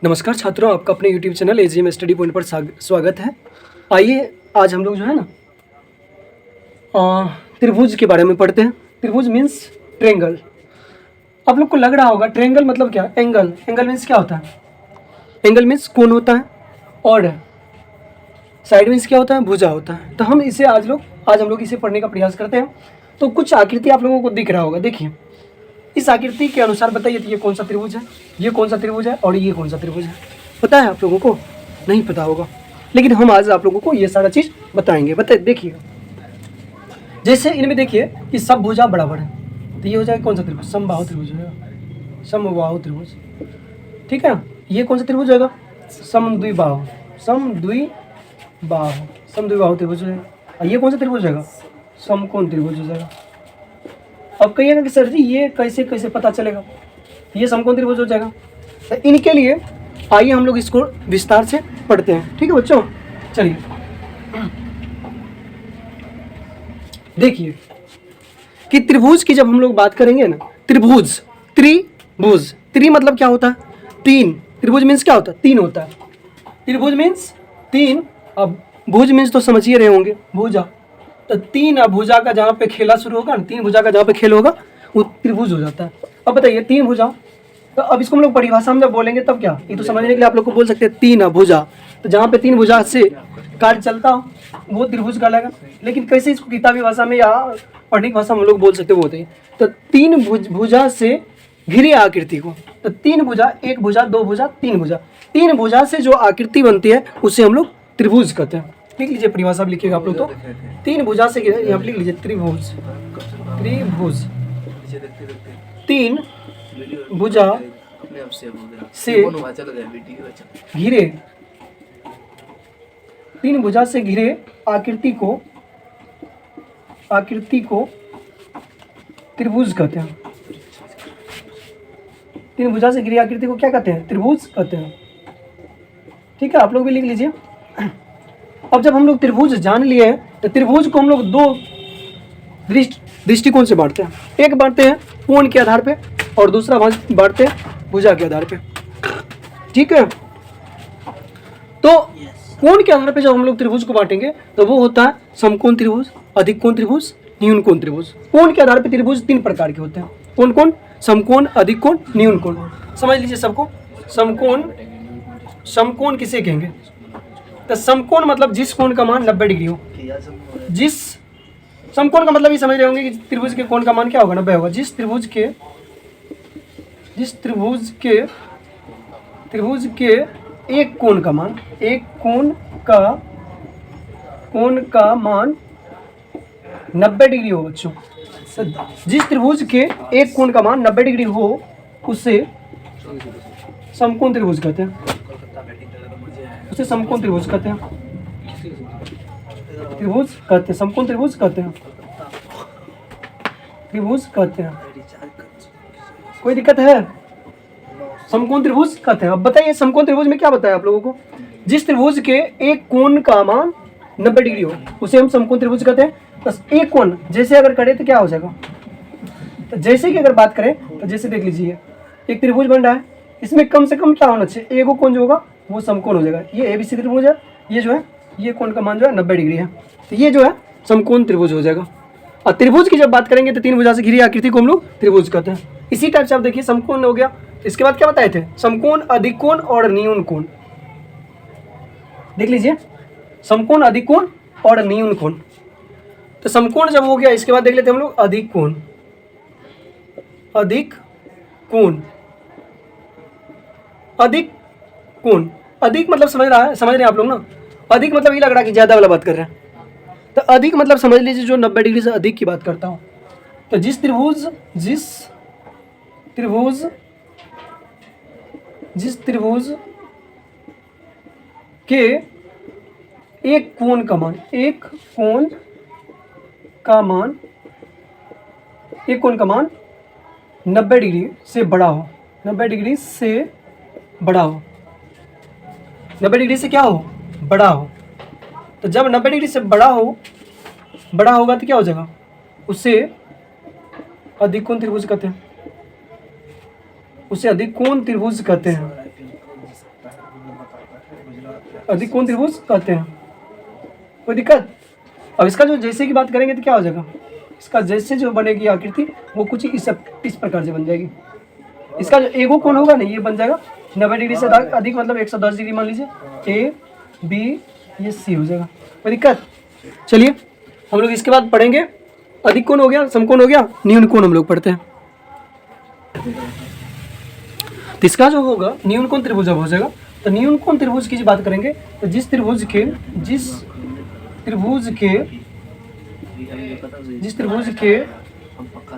नमस्कार छात्रों, आपका अपने YouTube channel AGM study point पर स्वागत है। आइए आज हम लोग जो है ना त्रिभुज के बारे में पढ़ते हैं। त्रिभुज मीन्स ट्रेंगल। आप लोग को लग रहा होगा ट्रेंगल मतलब क्या? एंगल। एंगल मीन्स क्या होता है? एंगल मीन्स कोण होता है, और साइड मीन्स क्या होता है? भुजा होता है। तो हम इसे आज हम लोग इसे पढ़ने का प्रयास करते हैं। तो कुछ आकृति आप लोगों को दिख रहा होगा, देखिए इस आकृति के अनुसार बताइए तो ये कौन सा त्रिभुज है, ये कौन सा त्रिभुज है और ये कौन सा त्रिभुज है। पता है आप लोगों को? नहीं पता होगा, लेकिन हम आज आप लोगों को ये सारा चीज़ बताएंगे। बताइए, देखिएगा जैसे इनमें देखिए कि सब भुजा बराबर है, तो ये हो जाएगा कौन सा त्रिभुज? समबाहु त्रिभुज होगा, समबाहु त्रिभुज। ठीक है ना? ये कौन सा त्रिभुज होगा? समद्विबाहु, समद्विबाहु, समद्विबाहु त्रिभुज है। और ये कौन सा त्रिभुज होगा? समकोण त्रिभुज हो जाएगा। अब कहिएगा कि सर जी ये कैसे कैसे पता चलेगा? ये समकोण त्रिभुज हो जाएगा। तो इनके लिए आइए हम लोग इसको विस्तार से पढ़ते हैं। ठीक है बच्चों, चलिए देखिए कि त्रिभुज की जब हम लोग बात करेंगे ना, त्रिभुज, त्रिभुज, त्रि मतलब क्या होता है? तीन। त्रिभुज मीन्स क्या होता है? तीन होता है। त्रिभुज मीन्स तीन। अब भुज मीन्स तो समझ ही रहे होंगे, भुजा। तो तीन भुजा का जहाँ पे खेला शुरू होगा ना, तीन भुजा का जहाँ पे खेल होगा वो त्रिभुज हो जाता है। अब बताइए तीन भुजा, तो अब इसको हम लोग परिभाषा में जब बोलेंगे तब क्या, ये तो समझने के लिए आप लोग को बोल सकते हैं तीन भुजा। तो जहाँ पे तीन भुजा से कार्य चलता हो वो त्रिभुज कहलाएगा। लेकिन कैसे इसको किताबी भाषा में या पढ़ने की भाषा में हम लोग बोल सकते हो होते हैं। तो तीन भुजा से घिरे आकृति को, तो तीन भुजा, एक भुजा, दो भुजा, तीन भुजा, तीन भुजा से जो आकृति बनती है उसे हम लोग त्रिभुज कहते हैं। लिख लीजिए, परिभाषा भी लिखिएगा आप लोग। तो तीन भुजा से यहाँ लिख लीजिए त्रिभुज, त्रिभुज तीन भुजा से घिरे, तीन भुजा से घिरे आकृति को त्रिभुज कहते हैं। तीन भुजा से घिरी आकृति को क्या कहते हैं? त्रिभुज कहते हैं। ठीक है, आप लोग भी लिख लीजिए। अब जब हम लोग त्रिभुज जान लिए हैं तो त्रिभुज को हम लोग दो दृष्टिकोण से बांटते हैं। एक बांटते हैं कोण के आधार पे और दूसरा बांटते हैं भुजा के आधार पे। ठीक है, तो कोण के आधार पे जब हम लोग त्रिभुज को बांटेंगे तो वो होता है समकोण त्रिभुज, अधिक कोण त्रिभुज, न्यून कोण त्रिभुज। कोण के आधार पे त्रिभुज तीन प्रकार के होते हैं। कौन कौन? समकोण, अधिक कोण, न्यून कोण। समझ लीजिए सबको। समकोण, समकोण किसे कहेंगे? तो समकोण मतलब जिस कोण का मान 90 डिग्री हो। जिस समकोण का मतलब ये समझ रहे होंगे कि त्रिभुज के कोण का मान क्या होगा? 90 होगा। जिस त्रिभुज के एक कोण का मान, एक कोण का मान 90 डिग्री हो बच्चों। जिस त्रिभुज के एक कोण का मान 90 डिग्री हो उसे समकोण त्रिभुज कहते हैं। उसे समकोण त्रिभुज कहते हैं। त्रिभुज कहते हैं, समकोण त्रिभुज कहते हैं, त्रिभुज कहते हैं। कोई दिक्कत है? समकोण त्रिभुज कहते हैं। अब बताइए समकोण त्रिभुज में क्या बताया आप लोगों को? जिस त्रिभुज के एक कोण का मान 90 डिग्री हो उसे हम समकोण त्रिभुज कहते हैं। बस एक कोण जैसे अगर करें तो क्या हो जाएगा? तो जैसे की अगर बात करें तो जैसे देख लीजिए एक त्रिभुज बन रहा है, इसमें कम से कम क्या होना चाहिए? एगो कोण जो होगा वो समकोण हो जाएगा। ये एबीसी त्रिभुज है, ये जो है ये कोण का मान जो है 90 डिग्री है, तो ये जो है समकोण त्रिभुज हो जाएगा। और त्रिभुज की जब बात करेंगे तो तीन भुजा से घिरी आकृति को हम लोग त्रिभुज कहते हैं। इसी टाइप से आप देखिए समकोण हो गया, तो इसके बाद क्या बताए थे? समकोण, अधिक कोण और न्यून कोण। देख लीजिए समकोण, अधिक कोण और न्यून कोण। तो समकोण जब हो गया, इसके बाद देख लेते हैं हम लोग अधिक कोण। अधिक कोण, अधिक कोण, अधिक मतलब समझ रहे हैं आप लोग ना? अधिक मतलब ये लग रहा है कि ज्यादा वाला बात कर रहे हैं। तो अधिक मतलब समझ लीजिए जो 90 डिग्री से अधिक की बात करता हूँ। तो जिस त्रिभुज के एक कोण का मान, एक कोण का मान 90 डिग्री से बड़ा हो, 90 डिग्री से बड़ा हो, 90 डिग्री से क्या हो? बड़ा हो। तो जब 90 डिग्री से बड़ा होगा तो क्या हो जाएगा? उसे अधिक कोण त्रिभुज कहते हैं। उसे अधिक कोण त्रिभुज कहते हैं। अधिक कोण त्रिभुज कहते हैं। कोई दिक्कत? अब इसका जो जैसे की बात करेंगे तो क्या हो जाएगा, इसका जैसे जो बनेगी आकृति वो कुछ इस प्रकार से बन जाएगी। इसका जो एगो कोण होगा ना ये बन जाएगा 90 डिग्री से अधिक, मतलब 110 डिग्री मान लीजिए, ए बी ये सी हो जाएगा। कोई दिक्कत? चलिए हम लोग इसके बाद पढ़ेंगे अधिक कोण हो गया, समकोण हो गया, न्यून कोण हम लोग पढ़ते हैं। तो इसका जो होगा न्यून कोण त्रिभुज हो जाएगा। तो न्यून कोण त्रिभुज की बात करेंगे तो जिस त्रिभुज के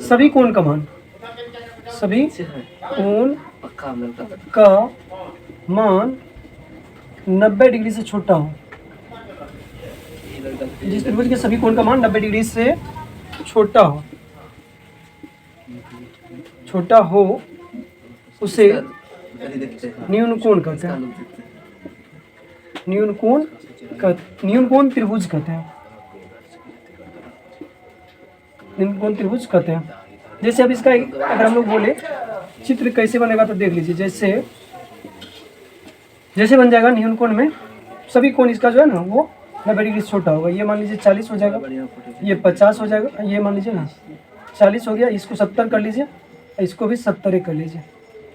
सभी कोण का मान, सभी कोण का मान 90 डिग्री से छोटा हो, जिस त्रिभुज के सभी कोण का मान 90 डिग्री से छोटा हो उसे न्यून कोण कहते हैं। न्यून कोण त्रिभुज कहते हैं। न्यून कोण त्रिभुज कहते हैं। जैसे अब इसका अगर हम लोग बोले चित्र कैसे बनेगा तो देख लीजिए। जैसे बन जाएगा न्यून कोण में सभी कोण इसका जो है ना वो 90 डिग्री से छोटा होगा। ये मान लीजिए 40 हो जाएगा, ये 50 हो जाएगा, ये मान लीजिए ना 40 हो गया, इसको 70 कर लीजिए, इसको भी 70 कर लीजिए।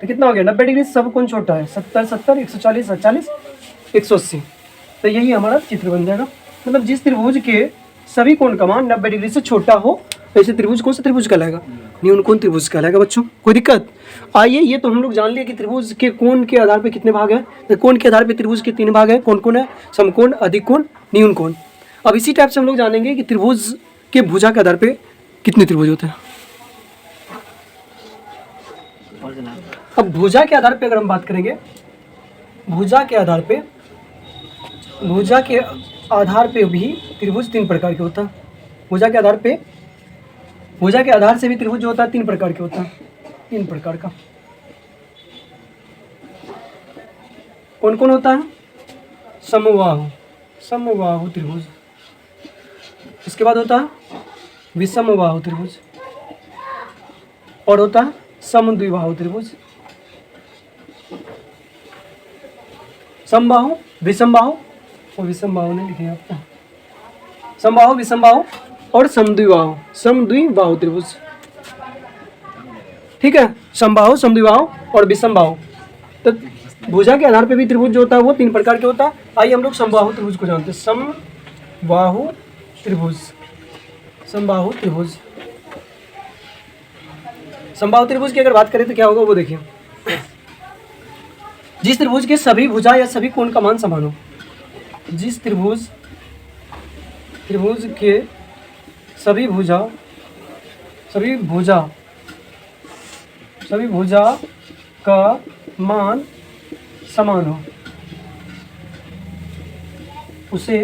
तो कितना हो गया 90 डिग्री से सब कोण छोटा है, 70 70 140 40 180। तो यही हमारा चित्र बन जाएगा। मतलब जिस त्रिभुज के सभी कोण का मान 90 डिग्री से छोटा हो ऐसे त्रिभुज कौन सा त्रिभुज कहलाएगा, न्यून कोण त्रिभुज कहलाएगा। बच्चों कोई दिक्कत? आइए ये तो हम लोग जान लिए कि त्रिभुज के कोण के आधार पे कितने भाग हैं। तो कोण के आधार पे त्रिभुज के 3 भाग हैं। कौन कौन है? समकोण, अधिक कोण, न्यून कोण। अब इसी टाइप से हम लोग जानेंगे कि त्रिभुज के भुजा के आधार पे कितने त्रिभुज होते हैं। अब भुजा के आधार पे अगर हम बात करेंगे, भुजा के आधार पे भी त्रिभुज 3 प्रकार के होता है। भुजा के आधार से भी त्रिभुज जो होता है 3 प्रकार के होता है। 3 प्रकार का कौन कौन होता है? समबाहु त्रिभुज, इसके बाद होता है विषमबाहु त्रिभुज, और होता है समद्विबाहु त्रिभुज। समबाहु, विषमबाहु, और विषमबाहु ने लिखे आपको, समबाहु, विषमबाहु और समद्विबाहु त्रिभुज। ठीक है, समबाहु, समद्विबाहु और विषमबाहु। तो भुजा के आधार पे भी त्रिभुज जो होता है वो 3 प्रकार के होता है। आइए हम लोग समबाहु त्रिभुज को जानते हैं। समबाहु त्रिभुज, समबाहु त्रिभुज, समबाहु त्रिभुज की अगर बात करें तो क्या होगा वो देखिए। जिस त्रिभुज के सभी भुजा या सभी कोण का मान समान हो, जिस त्रिभुज के सभी भुजा का मान समान हो उसे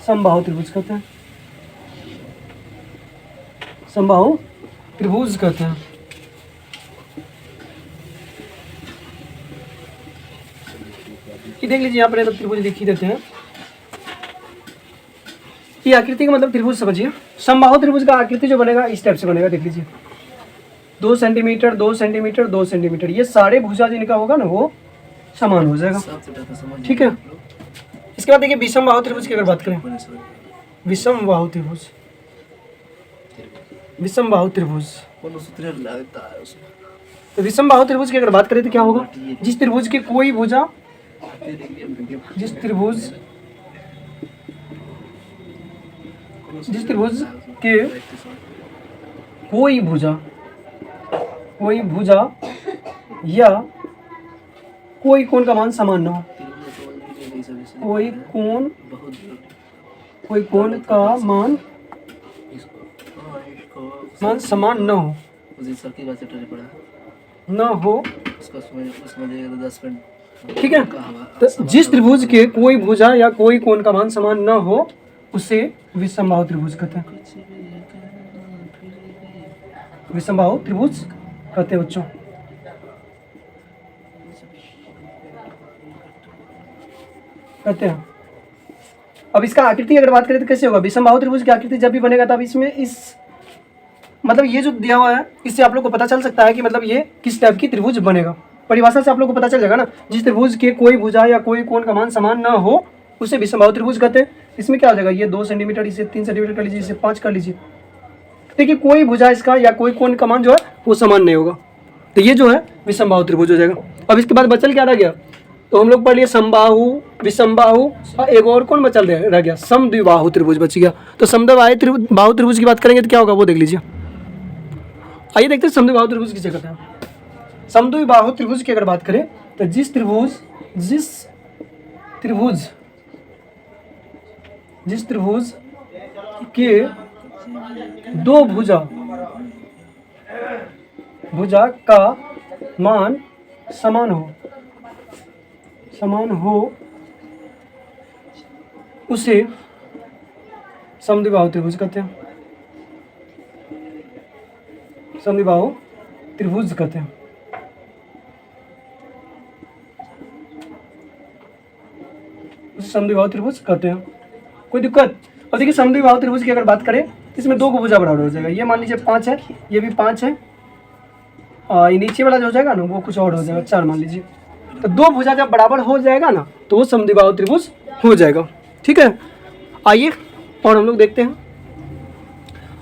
समबाहु त्रिभुज कहते हैं। समबाहु त्रिभुज कहते हैं। ये देख लीजिए यहाँ पर त्रिभुज लिख ही देते हैं। ये आकृति का मतलब त्रिभुज समझिए। समबाहु त्रिभुज का आकृति जो बनेगा इस टाइप से बनेगा, देख लीजिए 2 सेंटीमीटर 2 सेंटीमीटर 2 सेंटीमीटर, ये सारे भुजा जिनका होगा ना वो समान हो जाएगा। ठीक है, इसके बाद देखिए विषमबाहु त्रिभुज की अगर बात करें, विषमबाहु त्रिभुज, विषमबाहु त्रिभुज, तो विषमबाहु त्रिभुज की अगर बात करें तो क्या होगा? जिस त्रिभुज की कोई भुजा, जिस त्रिभुज के कोई भुजा या कोई कोण का मान समान न हो, कोई कोण का मान समान न हो, ठीक है। तो जिस त्रिभुज के कोई भुजा या कोई कोण का मान समान न हो उसे विषमबाहु त्रिभुज कहते हैं। विषमबाहु त्रिभुज कहते हैं बच्चों। कहते हैं। अब इसका आकृति अगर बात करें तो कैसे होगा? विषमबाहु त्रिभुज की आकृति जब भी बनेगा तब इसमें मतलब ये जो दिया हुआ है इससे आप लोग को पता चल सकता है कि मतलब ये किस टाइप की त्रिभुज बनेगा। परिभाषा से आप लोग को पता चल जाएगा ना, जिस त्रिभुज के कोई भुजा या कोई कोण का मान समान ना हो उसे विषमबाहु त्रिभुज कहते हैं। इसमें क्या हो जाएगा, ये 2 सेंटीमीटर, इसे 3 सेंटीमीटर कर लीजिए, इसे 5 कर लीजिए। देखिए कोई भुजा इसका या कोई कोण का मान जो है वो समान नहीं होगा, तो ये जो है विषमबाहु त्रिभुज हो जाएगा। अब इसके बाद बचल क्या रह गया, तो हम लोग पढ़ लिए समबाहु, विषमबाहु और एक और कौन बचल रह गया, समद्विबाहु त्रिभुज बच गया। तो समद्विबाहु त्रिभुज की बात करेंगे तो क्या होगा वो देख लीजिए। आइए देखते हैं समद्विबाहु त्रिभुज किसे कहते हैं। समद्विबाहु त्रिभुज की अगर बात करें तो जिस त्रिभुज के दो भुजा का मान समान हो उसे समद्विबाहु त्रिभुज कहते हैं। समद्विबाहु त्रिभुज कहते हैं। उसे समद्विबाहु त्रिभुज कहते हैं। कोई दिक्कत? अब देखिए समद्विबाहु त्रिभुज की अगर बात करें तो इसमें दो को भुजा बराबर हो जाएगा। ये मान लीजिए 5 है, ये भी 5 है, ये नीचे वाला जो हो जाएगा ना वो कुछ और हो जाएगा, 4 मान लीजिए। तो दो भुजा जब बराबर हो जाएगा ना तो वो समद्विबाहु त्रिभुज हो जाएगा। ठीक है, आइए और हम लोग देखते हैं।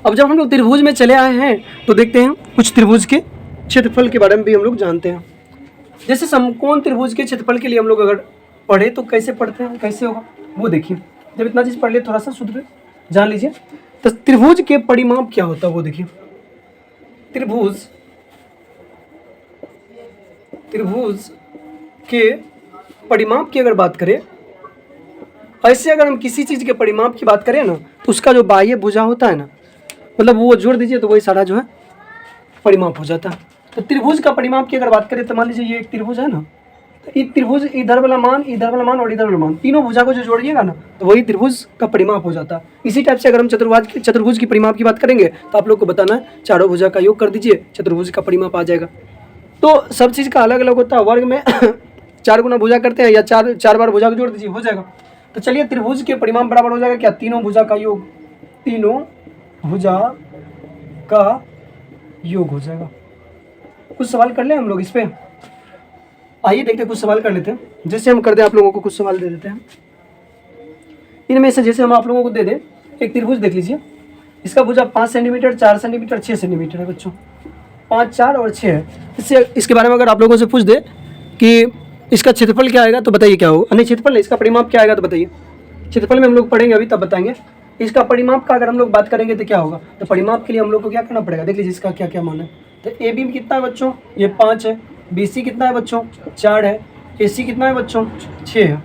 अब जब हम लोग त्रिभुज में चले आए हैं तो देखते हैं कुछ त्रिभुज के क्षेत्रफल के बारे में भी हम लोग जानते हैं। जैसे समकोण त्रिभुज के क्षेत्रफल के लिए हम लोग अगर पढ़े तो कैसे पढ़ते हैं, कैसे होगा वो देखिए। जब इतना चीज़ पढ़ लिए थोड़ा सा सूत्र जान लीजिए। तो त्रिभुज के परिमाप क्या होता है वो देखिए। त्रिभुज के परिमाप की अगर बात करें, ऐसे अगर हम किसी चीज़ के परिमाप की बात करें ना तो उसका जो बाह्य भुजा होता है ना, मतलब वो जोड़ दीजिए तो वही सारा जो है परिमाप हो जाता है। तो त्रिभुज का परिमाप की अगर बात करें तो मान लीजिए ये एक त्रिभुज है ना, तो त्रिभुज इधर वाला मान और इधर वाला मान, तीनों भुजा को जो जोड़िएगा ना तो वही त्रिभुज का परिमाप हो जाता है। इसी टाइप से अगर हम चतुर्भुज की परिमाप की बात करेंगे तो आप लोग को बताना है चारों भुजा का योग कर दीजिए, चतुर्भुज का परिमाप आ जाएगा। तो सब चीज़ का अलग अलग होता है। वर्ग में 4 गुना भुजा करते हैं या चार बार भुजा को जोड़ दीजिए, हो जाएगा। तो चलिए त्रिभुज के परिमाप बराबर हो जाएगा क्या, तीनों भुजा का योग, तीनों भुजा का योग हो जाएगा। कुछ सवाल कर लें हम लोग इस पे। आइए देखते हैं, कुछ सवाल कर लेते हैं। जैसे हम कर दें आप लोगों को कुछ सवाल दे देते हैं इनमें से। जैसे हम आप लोगों को दे दें एक त्रिभुज देख लीजिए, इसका भुजा 5 सेंटीमीटर, 4 सेंटीमीटर, 6 सेंटीमीटर है बच्चों। 5, 4 और 6 है। इसके बारे में अगर आप लोगों से पूछ दे कि इसका क्षेत्रफल क्या आएगा तो बताइए क्या होगा। नहीं, क्षेत्रफल नहीं, इसका परिमाप क्या आएगा तो बताइए। क्षेत्रफल में हम लोग पढ़ेंगे अभी तब बताएंगे। इसका परिमाप का अगर हम लोग बात करेंगे तो क्या होगा, तो परिमाप के लिए हम लोग को क्या करना पड़ेगा, देख लीजिए इसका क्या क्या मान है। तो ए बी कितना है बच्चों, ये 5 है। बी सी कितना है बच्चों, 4 है। ए सी कितना है बच्चों, 6 है।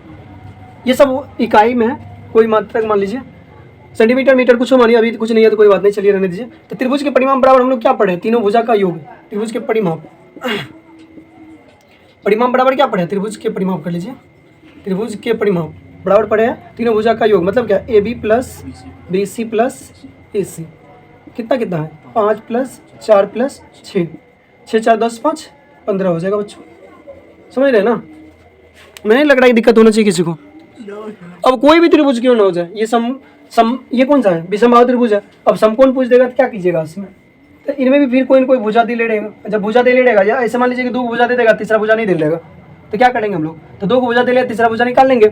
ये सब इकाई में है, कोई मात्रक मान लीजिए, सेंटीमीटर मीटर कुछ मानिए, अभी कुछ नहीं है तो कोई बात नहीं, चलिए रहने दीजिए। तो त्रिभुज के परिमाप बराबर हम लोग क्या पढ़े, तीनों भुजा का योग। त्रिभुज के परिमाप बराबर क्या पढ़े, त्रिभुज के परिमाप कर लीजिए। त्रिभुज के परिमाप बराबर पढ़े हैं तीनों भुजा का योग, मतलब क्या, A B plus B C plus A C कितना कितना है, 5 प्लस 4 प्लस 6, 6 4 10 5 15 हो जाएगा बच्चों। समझ रहे हैं ना, मैं नहीं लग रहा है दिक्कत होना चाहिए किसी को। अब कोई भी त्रिभुज क्यों ना हो जाए, ये कौन सा है, विषमबाहु त्रिभुज है। अब समकोण पूछ देगा तो क्या कीजिएगा इसमें, तो इनमें भी फिर कोई ना कोई भुजा दे ले लेगा। जब भुजा दे ले लेगा, या ऐसे मान लीजिए कि 2 भुजा दे देगा, तीसरा भुजा नहीं दे लेगा, तो क्या करेंगे हम लोग, तो 2 को भुजा दे ले, तीसरा भुजा निकाल लेंगे।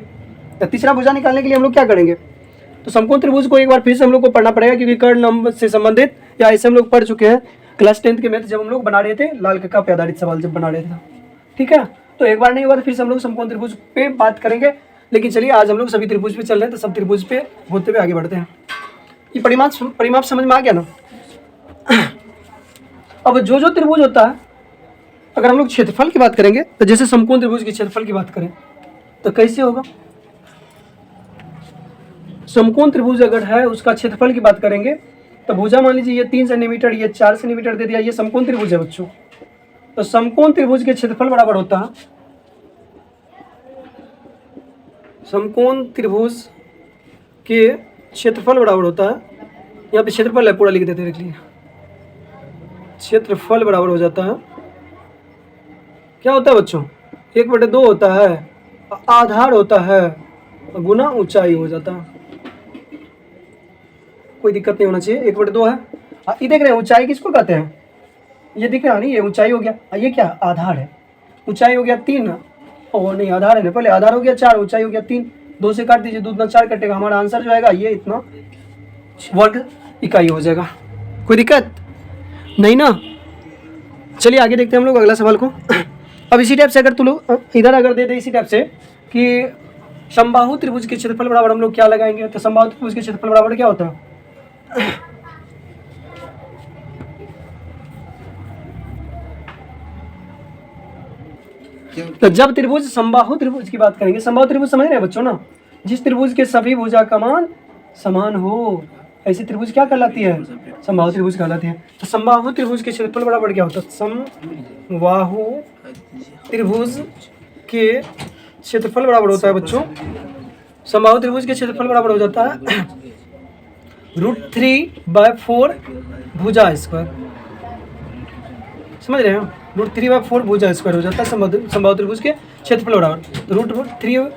तो तीसरा भुजा निकालने के लिए हम लोग क्या करेंगे, तो समकोण त्रिभुज को एक बार फिर से हम लोग को पढ़ना पड़ेगा, क्योंकि कर्ण लंब से संबंधित या ऐसे हम लोग पढ़ चुके हैं क्लास 10th के मैथ जब हम लोग बना रहे थे, लाल कक्का पे आधारित सवाल जब बना रहे थे। ठीक है, तो एक बार नहीं हुआ तो फिर से हम लोग समकोण त्रिभुज पे बात करेंगे। लेकिन चलिए आज हम लोग सभी त्रिभुज पे चल रहे हैं, तो सब त्रिभुज पे होते हुए आगे बढ़ते हैं। ये परिमाप समझ में आ गया ना। अब जो त्रिभुज होता है, अगर हम लोग क्षेत्रफल की बात करेंगे तो जैसे समकोण त्रिभुज के क्षेत्रफल की बात करें तो कैसे होगा, समकोण त्रिभुज अगर है उसका क्षेत्रफल की बात करेंगे तो भुजा मान लीजिए ये 3 सेंटीमीटर, ये 4 सेंटीमीटर दे दिया, ये समकोण त्रिभुज है बच्चों। तो समकोण त्रिभुज के क्षेत्रफल बराबर होता है, समकोण त्रिभुज के क्षेत्रफल बराबर होता है, यहाँ पे क्षेत्रफल है पूरा लिख देते हैं, देख लीजिए। क्षेत्रफल बराबर हो जाता है, क्या होता है बच्चों, 1/2 होता है, आधार होता है, गुना ऊंचाई हो जाता है। कोई दिक्कत नहीं होना चाहिए, 1/2 है। ये देख रहे हैं ऊंचाई किसको कहते हैं, ये दिख रहा नहीं, ये ऊंचाई हो गया, ये क्या, आधार है। ऊंचाई हो गया 3, और नहीं आधार है ना, पहले आधार हो गया 4, ऊंचाई हो गया 3, 2 से काट दीजिए, 2 दूना 4 कटेगा, हमारा आंसर जो आएगा ये इतना वर्ग इकाई हो जाएगा। कोई दिक्कत नहीं ना। चलिए आगे देखते हैं हम लोग अगला सवाल को। अब इसी टाइप से अगर तू लोग इधर अगर दे दे इसी टाइप से कि समबाहु त्रिभुज के क्षेत्रफल बराबर हम लोग क्या लगाएंगे, तो समबाहु त्रिभुज के क्षेत्रफल बराबर क्या होता है? तो जब त्रिभुज समबाहु त्रिभुज की बात करेंगे, समबाहु त्रिभुज समझ रहे हैं बच्चों ना, जिस त्रिभुज के सभी भुजा का मान समान हो, ऐसी त्रिभुज क्या कहलाती है? समबाहु त्रिभुज कहलाती है। तो समबाहु त्रिभुज के क्षेत्रफल बराबर क्या होता है? समबाहु त्रिभुज के क्षेत्रफल बराबर होता है बच्चों, समबाहु त्रिभुज के क्षेत्रफल बराबर हो जाता है √3/4 भुजा स्क्वायर। समझ रहे हैं? √3/4 भुजा स्क्वायर हो जाता है समबाहु त्रिभुज के क्षेत्रफल बराबर। √3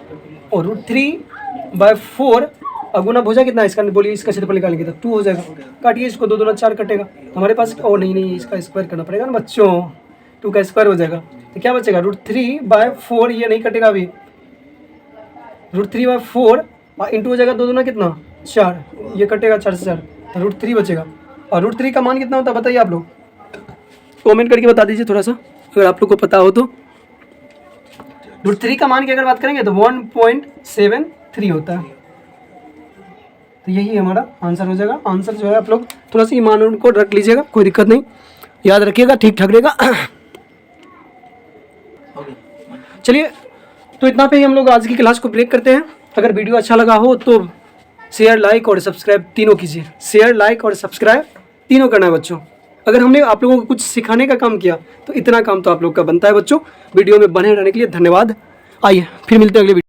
और √3/4 अगुना भुजा कितना है इसका, बोलिए इसका क्षेत्रफल निकालेंगे तो 2 हो जाएगा। काटिए इसको, 2 दूना 4 कटेगा, तो हमारे पास और नहीं इसका स्क्वायर करना पड़ेगा ना बच्चों, 2 का स्क्वायर हो जाएगा। तो क्या बचेगा? √3/4, ये नहीं कटेगा अभी, √3/4 इंटू हो जाएगा, 2 दूना कितना 4, ये कटेगा 4 से 4, तो √3 बचेगा। और √3 का मान कितना होता है बताइए आप लोग, कमेंट करके बता दीजिए थोड़ा सा अगर आप लोग को पता हो तो। √3 का मान की अगर बात करेंगे तो 1.73 होता है। तो यही हमारा आंसर हो जाएगा। आंसर जो है आप लोग थोड़ा सा मान उनको रख लीजिएगा, कोई दिक्कत नहीं, याद रखिएगा, ठीक ठाक रहेगा। चलिए तो इतना पे ही हम लोग आज की क्लास को ब्रेक करते हैं। अगर वीडियो अच्छा लगा हो तो शेयर, लाइक और सब्सक्राइब तीनों कीजिए। शेयर, लाइक और सब्सक्राइब तीनों करना है बच्चों। अगर हमने आप लोगों को कुछ सिखाने का काम किया तो इतना काम तो आप लोग का बनता है बच्चों। वीडियो में बने रहने के लिए धन्यवाद। आइए फिर मिलते हैं अगले वीडियो।